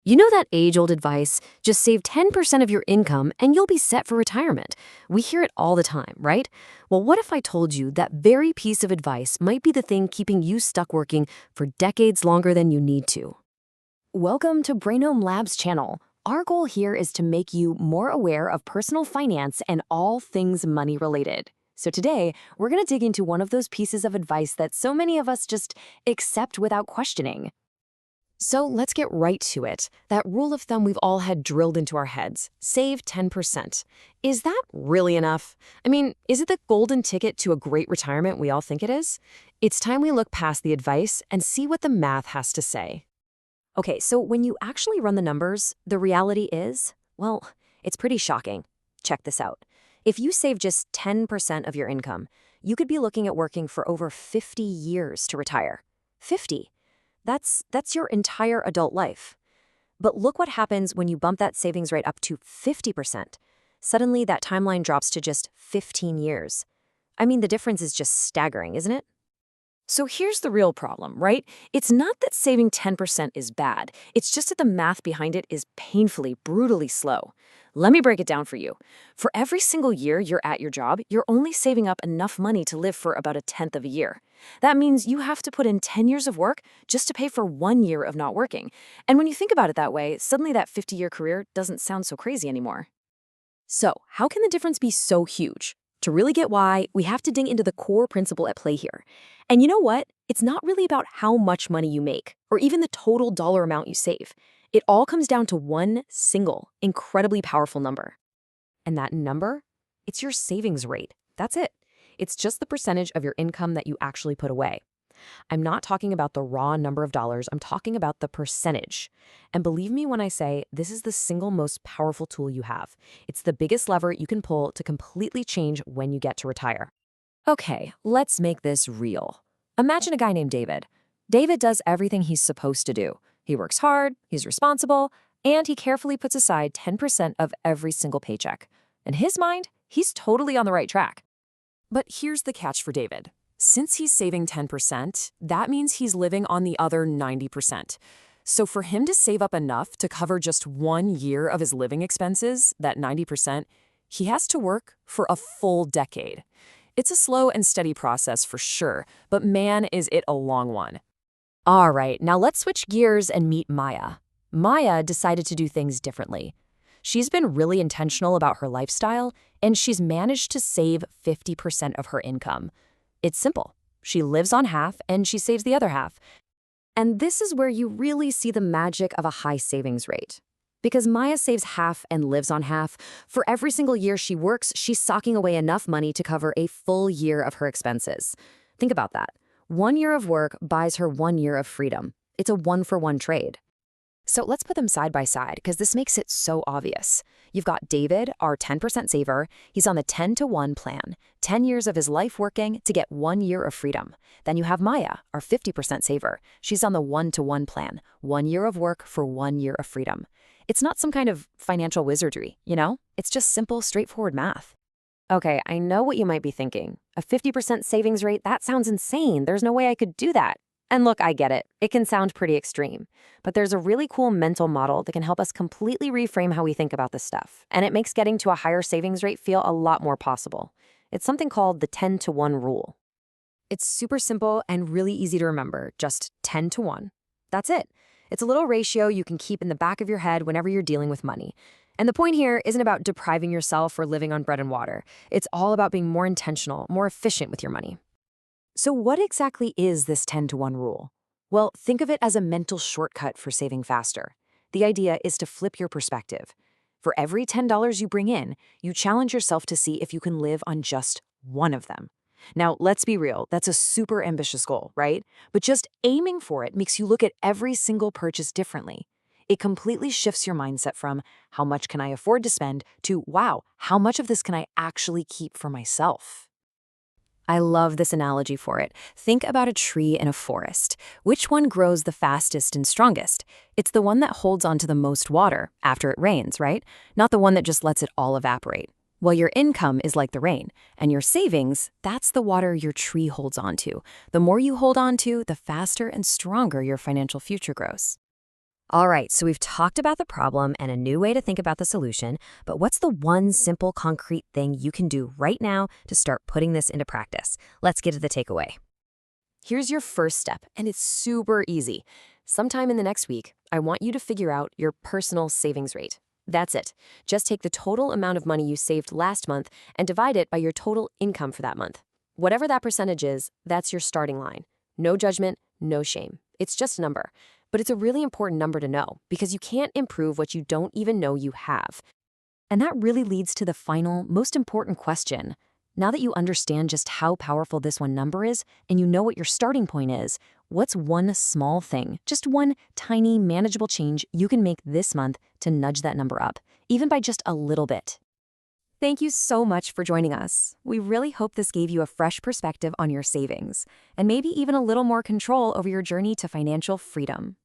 You know that age-old advice, just save 10% of your income and you'll be set for retirement. We hear it all the time, right? Well, what if I told you that very piece of advice might be the thing keeping you stuck working for decades longer than you need to? Welcome to BRAINELM Lab's channel. Our goal here is to make you more aware of personal finance and all things money related. So today, we're going to dig into one of those pieces of advice that so many of us just accept without questioning. So let's get right to it. That rule of thumb we've all had drilled into our heads, save 10%. Is that really enough? I mean, is it the golden ticket to a great retirement we all think it is? It's time we look past the advice and see what the math has to say. Okay, so when you actually run the numbers, the reality is, well, it's pretty shocking. Check this out. If you save just 10% of your income, you could be looking at working for over 50 years to retire. 50. That's your entire adult life. But look what happens when you bump that savings rate up to 50%. Suddenly, that timeline drops to just 15 years. I mean, the difference is just staggering, isn't it? So here's the real problem, right? It's not that saving 10% is bad. It's just that the math behind it is painfully, brutally slow. Let me break it down for you. For every single year you're at your job, you're only saving up enough money to live for about a tenth of a year. That means you have to put in 10 years of work just to pay for 1 year of not working. And when you think about it that way, suddenly that 50-year career doesn't sound so crazy anymore. So, how can the difference be so huge? To really get why, we have to dig into the core principle at play here. And you know what? It's not really about how much money you make, or even the total dollar amount you save. It all comes down to one single, incredibly powerful number. And that number? It's your savings rate. That's it. It's just the percentage of your income that you actually put away. I'm not talking about the raw number of dollars, I'm talking about the percentage. And believe me when I say this is the single most powerful tool you have. It's the biggest lever you can pull to completely change when you get to retire. Okay, let's make this real. Imagine a guy named David. David does everything he's supposed to do. He works hard, he's responsible, and he carefully puts aside 10% of every single paycheck. In his mind, he's totally on the right track. But here's the catch for David. Since he's saving 10%, that means he's living on the other 90%. So for him to save up enough to cover just 1 year of his living expenses, that 90%, he has to work for a full decade. It's a slow and steady process for sure, but man, is it a long one. All right, now let's switch gears and meet Maya. Maya decided to do things differently. She's been really intentional about her lifestyle, and she's managed to save 50% of her income. It's simple. She lives on half and she saves the other half. And this is where you really see the magic of a high savings rate. Because Maya saves half and lives on half, for every single year she works, she's socking away enough money to cover a full year of her expenses. Think about that. 1 year of work buys her 1 year of freedom. It's a one-for-one trade. So let's put them side by side because this makes it so obvious. You've got David, our 10% saver. He's on the 10-to-1 plan, 10 years of his life working to get 1 year of freedom. Then you have Maya, our 50% saver. She's on the 1-to-1 plan, 1 year of work for 1 year of freedom. It's not some kind of financial wizardry, you know? It's just simple, straightforward math. Okay, I know what you might be thinking. A 50% savings rate, that sounds insane. There's no way I could do that. And look, I get it. It can sound pretty extreme. But there's a really cool mental model that can help us completely reframe how we think about this stuff. And it makes getting to a higher savings rate feel a lot more possible. It's something called the 10-to-1 rule. It's super simple and really easy to remember, just 10-to-1. That's it. It's a little ratio you can keep in the back of your head whenever you're dealing with money. And the point here isn't about depriving yourself or living on bread and water. It's all about being more intentional, more efficient with your money. So what exactly is this 10-to-1 rule? Well, think of it as a mental shortcut for saving faster. The idea is to flip your perspective. For every $10 you bring in, you challenge yourself to see if you can live on just one of them. Now, let's be real, that's a super ambitious goal, right? But just aiming for it makes you look at every single purchase differently. It completely shifts your mindset from how much can I afford to spend to, wow, how much of this can I actually keep for myself? I love this analogy for it. Think about a tree in a forest. Which one grows the fastest and strongest? It's the one that holds onto the most water after it rains, right? Not the one that just lets it all evaporate. Well, your income is like the rain, and your savings, that's the water your tree holds onto. The more you hold onto, the faster and stronger your financial future grows. All right, so we've talked about the problem and a new way to think about the solution, but what's the one simple, concrete thing you can do right now to start putting this into practice? Let's get to the takeaway. Here's your first step, and it's super easy. Sometime in the next week, I want you to figure out your personal savings rate. That's it. Just take the total amount of money you saved last month and divide it by your total income for that month. Whatever that percentage is, that's your starting line. No judgment, no shame. It's just a number. But it's a really important number to know because you can't improve what you don't even know you have. And that really leads to the final, most important question. Now that you understand just how powerful this one number is and you know what your starting point is, what's one small thing, just one tiny, manageable change you can make this month to nudge that number up, even by just a little bit? Thank you so much for joining us. We really hope this gave you a fresh perspective on your savings and maybe even a little more control over your journey to financial freedom.